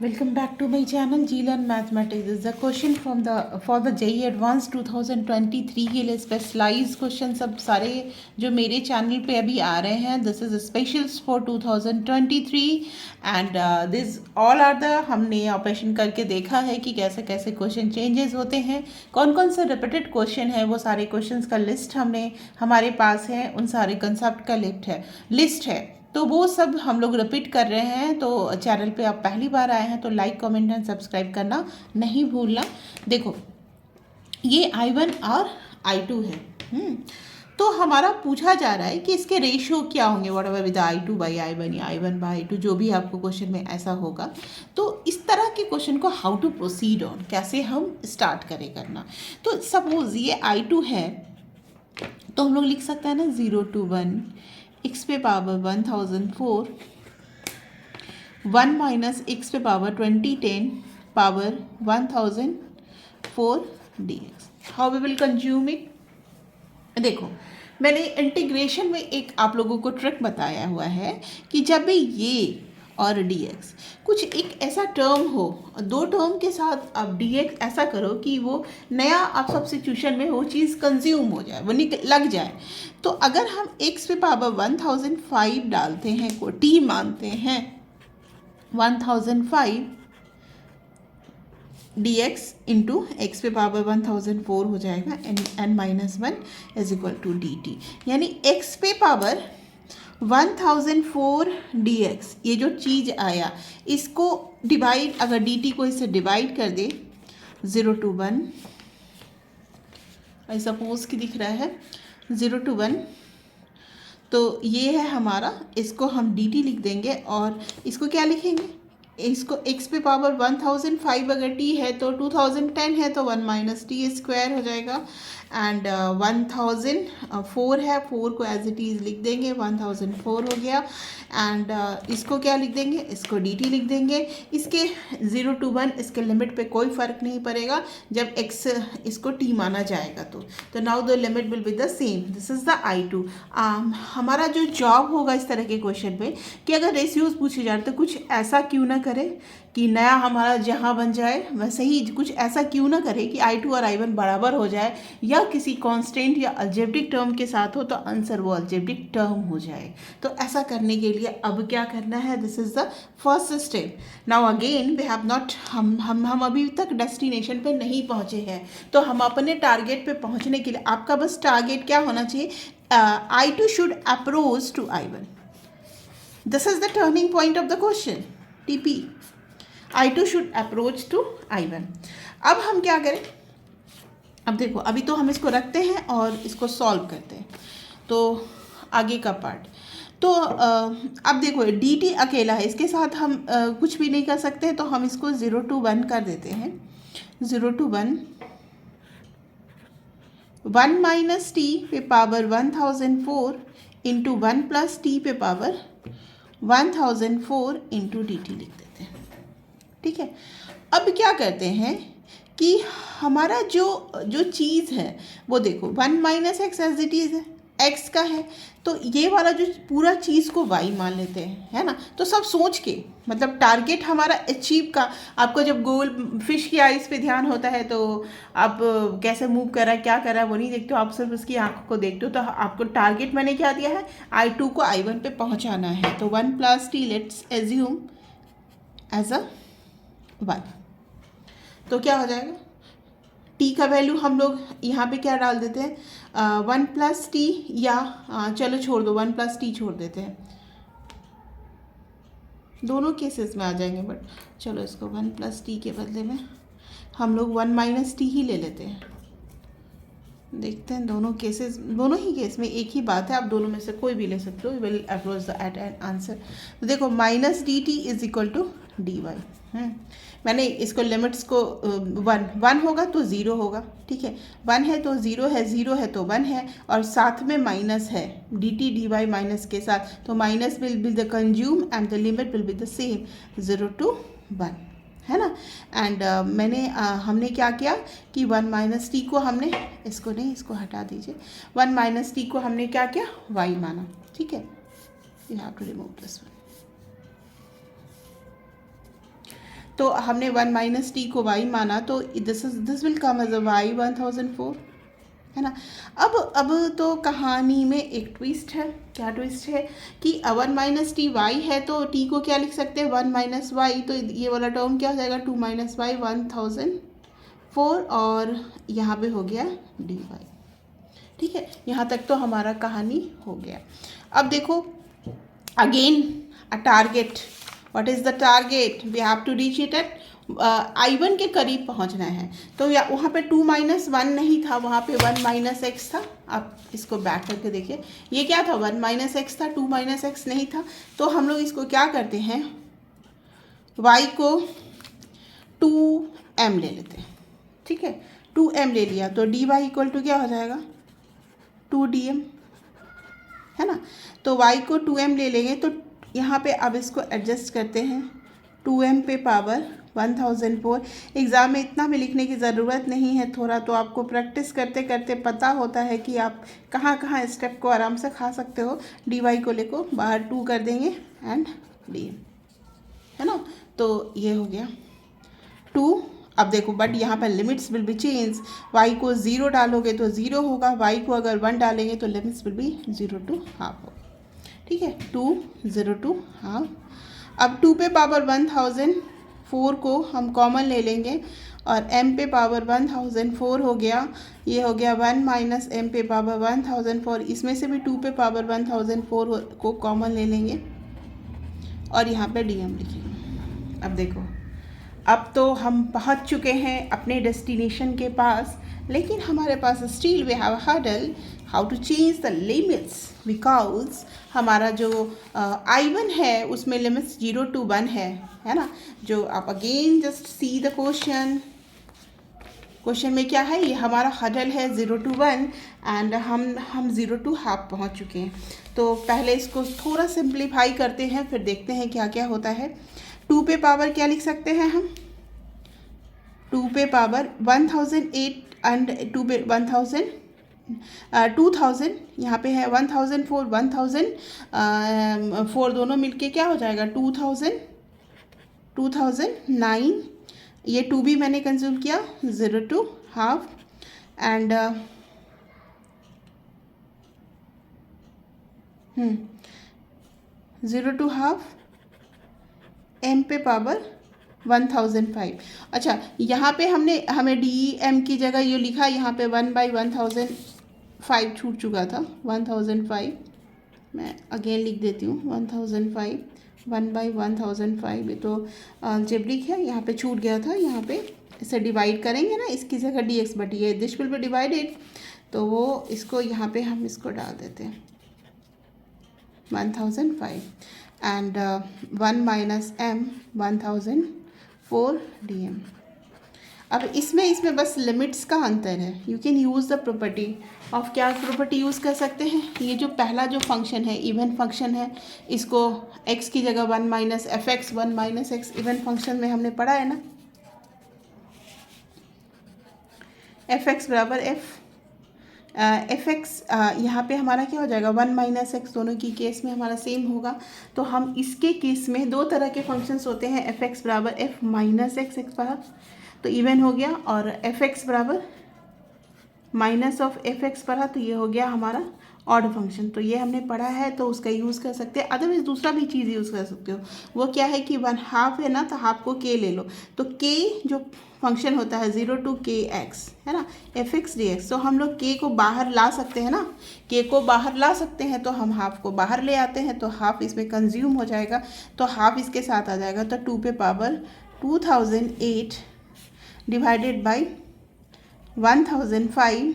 Welcome back to my channel G Learn Mathematics. This is a question from the for the JEE Advanced 2023 के लिए specialise question सब सारे जो मेरे channel पे अभी आ रहे हैं. This is specials for 2023 and this all are the हमने ऑपरेशन करके देखा है कि कैसे कैसे क्वेश्चन चेंजेस होते हैं, कौन कौन से रिपीटेड क्वेश्चन है, वो सारे क्वेश्चंस का लिस्ट हमने हमारे पास है, उन सारे कंसेप्ट का लिस्ट है. तो वो सब हम लोग रिपीट कर रहे हैं. तो चैनल पे आप पहली बार आए हैं तो लाइक कमेंट एंड सब्सक्राइब करना नहीं भूलना. देखो ये I1 और I2 है. तो हमारा पूछा जा रहा है कि इसके रेशियो क्या होंगे, what ever with I2 by I1 या I1 बाई I2, जो भी आपको क्वेश्चन में ऐसा होगा. तो इस तरह के क्वेश्चन को हाउ टू प्रोसीड ऑन, कैसे हम स्टार्ट करें करना. तो सपोज ये I2 है तो हम लोग लिख सकते हैं ना 0 to 1 x पे पावर 1004 1 माइनस x पे power 2010 power 1004 dx. How we will consume it. देखो मैंने इंटीग्रेशन में एक आप लोगों को ट्रिक बताया हुआ है कि जब भी ये और dx कुछ एक ऐसा टर्म हो, दो टर्म के साथ आप dx ऐसा करो कि वो नया आप सब्स्टिट्यूशन में वो चीज़ कंज्यूम हो जाए, वो लग जाए. तो अगर हम x पे पावर 1005 डालते हैं, को t मानते हैं, 1005 dx इंटू एक्स पे पावर 1004 हो जाएगा n minus 1 is equal to dt. यानी x पे पावर 1004 dx, ये जो चीज़ आया इसको डिवाइड, अगर dt को इससे डिवाइड कर दे 0 to 1, आई सपोज कि दिख रहा है 0 to 1, तो ये है हमारा, इसको हम dt लिख देंगे और इसको क्या लिखेंगे, इसको x पे पावर 1005 अगर t है तो 2010 है तो 1 माइनस टी स्क्वायर हो जाएगा. एंड 1004 है, 4 को एज इट इज़ लिख देंगे, 1004 हो गया. एंड इसको क्या लिख देंगे, इसको dt लिख देंगे. इसके 0 to 1 इसके लिमिट पे कोई फ़र्क नहीं पड़ेगा जब x इसको t माना जाएगा. तो now the limit will be the same. This is the I2. हमारा जो जॉब होगा इस तरह के क्वेश्चन पे कि अगर रेशियोज पूछे जाए तो कुछ ऐसा क्यों ना करे कि नया हमारा जहाँ बन जाए, वैसे ही कुछ ऐसा क्यों ना करे कि I2 और I1 बराबर हो जाए, या किसी कांस्टेंट या अलजेब्रिक टर्म के साथ हो तो आंसर वो अलजेब्रिक टर्म हो जाए. तो ऐसा करने के लिए अब क्या करना है, this is the first step. Now again we have not, हम अभी तक डेस्टिनेशन पे नहीं पहुँचे हैं. तो हम अपने टारगेट पे पहुँचने के लिए आपका बस टारगेट क्या होना चाहिए, I2 should approach to I1. This is the turning point of the question. TP. I2 should approach to I1. अब हम क्या करें, अब देखो अभी तो हम इसको रखते हैं और इसको सॉल्व करते हैं. तो आगे का पार्ट तो अब देखो dt अकेला है, इसके साथ हम कुछ भी नहीं कर सकते, तो हम इसको 0 to 1 कर देते हैं. 0 to 1 1 माइनस टी पे पावर 1004 इंटू 1 प्लस टी पे पावर 1004 इंटू डी टी लिख देते हैं. ठीक है. अब क्या करते हैं कि हमारा जो चीज़ है वो देखो 1 minus x as it is है, एक्स का है, तो ये वाला जो पूरा चीज़ को वाई मान लेते हैं, है ना. तो सब सोच के, मतलब टारगेट हमारा अचीव का, आपको जब गोल फिश की आइज़ पे ध्यान होता है तो आप कैसे मूव कर रहा है, क्या कर रहा है वो नहीं देखते हो, आप सिर्फ उसकी आंखों को देखते हो. तो आपको टारगेट मैंने क्या दिया है, I2 को I1 पे पहुंचाना है. तो 1 plus t let's assume as a 1. तो क्या हो जाएगा, टी का वैल्यू हम लोग यहाँ पे क्या डाल देते हैं, 1 प्लस टी, या चलो छोड़ दो 1 प्लस टी छोड़ देते हैं, दोनों केसेस में आ जाएंगे. बट चलो इसको 1 प्लस टी के बदले में हम लोग 1 माइनस टी ही ले लेते हैं. देखते हैं दोनों ही केस में एक ही बात है, आप दोनों में से कोई भी ले सकते हो. Will approach the at an answer. तो देखो minus d t is equal to d y. मैंने इसको लिमिट्स को 1 होगा तो 0 होगा, ठीक है, 1 है तो 0 है, 0 है तो 1 है, और साथ में माइनस है d t d y minus के साथ, तो minus will be the consume and the limit will be the same 0 to 1, है ना. एंड हमने क्या किया कि 1 माइनस टी को हमने, इसको नहीं, इसको हटा दीजिए, 1 माइनस टी को हमने क्या किया, वाई माना. ठीक है, you have to remove this one. तो हमने 1 माइनस टी को y माना, तो this will come as a y 1004, है ना। अब तो कहानी में एक ट्विस्ट है। क्या ट्विस्ट है कि 1 माइनस टी वाई है, तो टी को क्या लिख सकते हैं 1 माइनस वाई, तो ये वाला टर्म क्या हो जाएगा 2 माइनस वाई 1004, और यहाँ पे हो गया डी वाई। ठीक है, यहाँ तक तो हमारा कहानी हो गया। अब देखो again a target, what is the target, we have to reach it at I1 के करीब पहुंचना है। तो या वहाँ पे 2 माइनस 1 नहीं था, वहाँ पे 1 माइनस एक्स था। आप इसको बैक करके देखिए, ये क्या था 1 माइनस एक्स था, 2 माइनस एक्स नहीं था। तो हम लोग इसको क्या करते हैं, y को 2m ले लेते हैं। ठीक है, 2m ले लिया तो dy इक्वल टू क्या हो जाएगा 2dm, है ना। तो y को 2m ले लेंगे, तो यहाँ पे अब इसको एडजस्ट करते हैं, 2m पे पावर 1004। एग्ज़ाम में इतना भी लिखने की ज़रूरत नहीं है, थोड़ा तो आपको प्रैक्टिस करते करते पता होता है कि आप कहाँ कहाँ स्टेप को आराम से खा सकते हो। dy को लेको बाहर 2 कर देंगे एंड dm, है ना। तो ये हो गया 2। अब देखो बट यहाँ पर limits will be change, y को 0 डालोगे तो 0 होगा, y को अगर 1 डालेंगे तो limits will be 0 to half होगा। ठीक है, 2 0 to हाफ। अब 2 पे पावर 1004 को हम कॉमन ले लेंगे, और m पे पावर 1004 हो गया, ये हो गया 1 माइनस m पे पावर 1004। इसमें से भी 2 पे पावर 1004 को कॉमन ले लेंगे, और यहाँ पे dm लिखेंगे। अब देखो, अब तो हम पहुँच चुके हैं अपने डेस्टिनेशन के पास, लेकिन हमारे पास still we have hurdle how to change the limits, because हमारा जो I1 है उसमें लिमिट्स 0 to 1 है ना। जो आप again just see the question में क्या है, ये हमारा हर्डल है 0 to 1 एंड हम 0 to हाफ पहुंच चुके हैं। तो पहले इसको थोड़ा सिंप्लीफाई करते हैं, फिर देखते हैं क्या क्या होता है। 2 पे पावर क्या लिख सकते हैं हम, 2 पे पावर 1008 एंड 2 पे 2000 यहाँ पे है 1004 1004 दोनों मिलके क्या हो जाएगा 2009। ये 2 भी मैंने कंज्यूम किया 0 to half and 0 to half m पे पावर 1005। अच्छा, यहाँ पे हमें dm की जगह ये लिखा, यहाँ पे 1/1005 छूट चुका था 1005, मैं अगेन लिख देती हूँ 1005 1/1005। ये तो जेब्रिक है, यहाँ पे छूट गया था, यहाँ पे इसे डिवाइड करेंगे ना, इसकी जगह dx, बट ये दिस विल बी डिवाइडेड, तो वो इसको यहाँ पे हम इसको डाल देते हैं 1005 एंड 1 माइनस m 1004 dm। अब इसमें बस लिमिट्स का अंतर है। You can use the property of, क्या प्रॉपर्टी यूज़ कर सकते हैं, ये जो पहला जो फंक्शन है इवन फंक्शन है, इसको x की जगह 1 minus F x 1 minus x even function में हमने पढ़ा है ना, एफ एक्स बराबर एफ एक्स, यहाँ पे हमारा क्या हो जाएगा 1 माइनस एक्स, दोनों की केस में हमारा सेम होगा। तो हम इसके केस में दो तरह के फंक्शंस होते हैं, एफ एक्स बराबर एफ माइनस एक्स एक्स पर तो इवन हो गया, और एफ एक्स बराबर माइनस ऑफ एफ एक्स पर तो ये हो गया हमारा ऑड फंक्शन। तो ये हमने पढ़ा है, तो उसका यूज़ कर सकते हैं। अदरवाइज दूसरा भी चीज़ यूज़ कर सकते हो, वो क्या है कि 1 हाफ है ना, तो हाफ को k ले लो, तो k जो फंक्शन होता है 0 to kx, है ना, एफ एक्स डी एक्स। तो हम लोग k को बाहर ला सकते हैं ना, k को बाहर ला सकते हैं, तो हम हाफ को बाहर ले आते हैं, तो हाफ इसमें कंज्यूम हो जाएगा, तो हाफ इसके साथ आ जाएगा। तो 2 पे power 2008 divided by 1005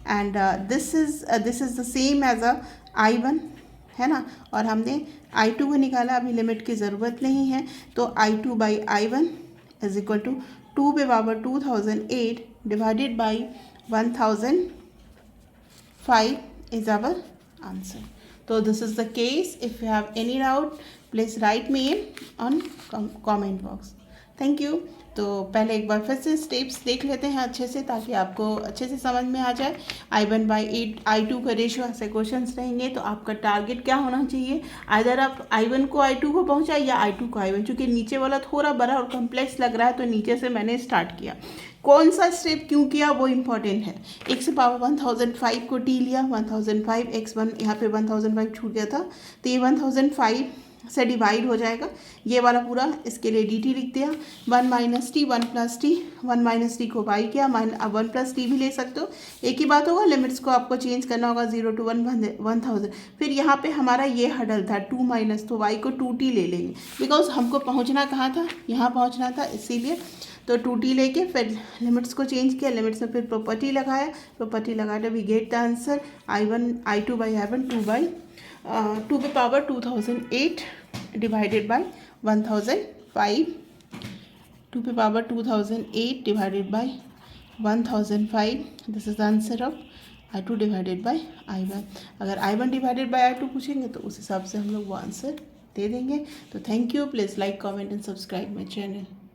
and this is the same as a I1, है ना, और हमने I2 को निकाला, अभी लिमिट की ज़रूरत नहीं है। तो I2/I1 इज इक्वल टू 2 पे power 2008 divided by 1005 is our answer. तो this is the case. If you have any doubt please write me on comment box. Thank you. तो पहले एक बार फिर से स्टेप्स देख लेते हैं अच्छे से, ताकि आपको अच्छे से समझ में आ जाए। I1/8 I2 का रेशियो ऐसे क्वेश्चंस रहेंगे तो आपका टारगेट क्या होना चाहिए, आइदर आप I1 को I2 को पहुंचाए या I2 को I1। चूँकि नीचे वाला थोड़ा बड़ा और कम्प्लेक्स लग रहा है तो नीचे से मैंने स्टार्ट किया। कौन सा स्टेप क्यों किया वो इम्पॉर्टेंट है। x पावर 1005 को t लिया, 1005 x1 यहाँ पे 1005 छूट गया था तो ये 1005 से डिवाइड हो जाएगा ये वाला पूरा, इसके लिए dt लिख दिया। 1 minus T 1 plus T, 1 minus t को बाई किया, 1 प्लस टी भी ले सकते हो, एक ही बात होगा। लिमिट्स को आपको चेंज करना होगा 0 to 1000। फिर यहाँ पे हमारा ये हडल था 2 माइनस, तो y को 2t ले लेंगे बिकॉज हमको पहुँचना कहाँ था, यहाँ पहुँचना था, इसीलिए तो 2t लेके फिर लिमिट्स को चेंज किया, लिमिट्स में फिर प्रॉपर्टी लगाया, प्रॉपर्टी लगाने we get the answer I2/I1 2 पे पावर 2008 डिवाइडेड बाय 1005, 2 पे power 2008 divided by 1005। This is the answer of I2 divided by I1। अगर I1 डिवाइडेड बाय I2 पूछेंगे तो उस हिसाब से हम लोग वो आंसर दे देंगे। तो thank you, please like comment and subscribe my channel.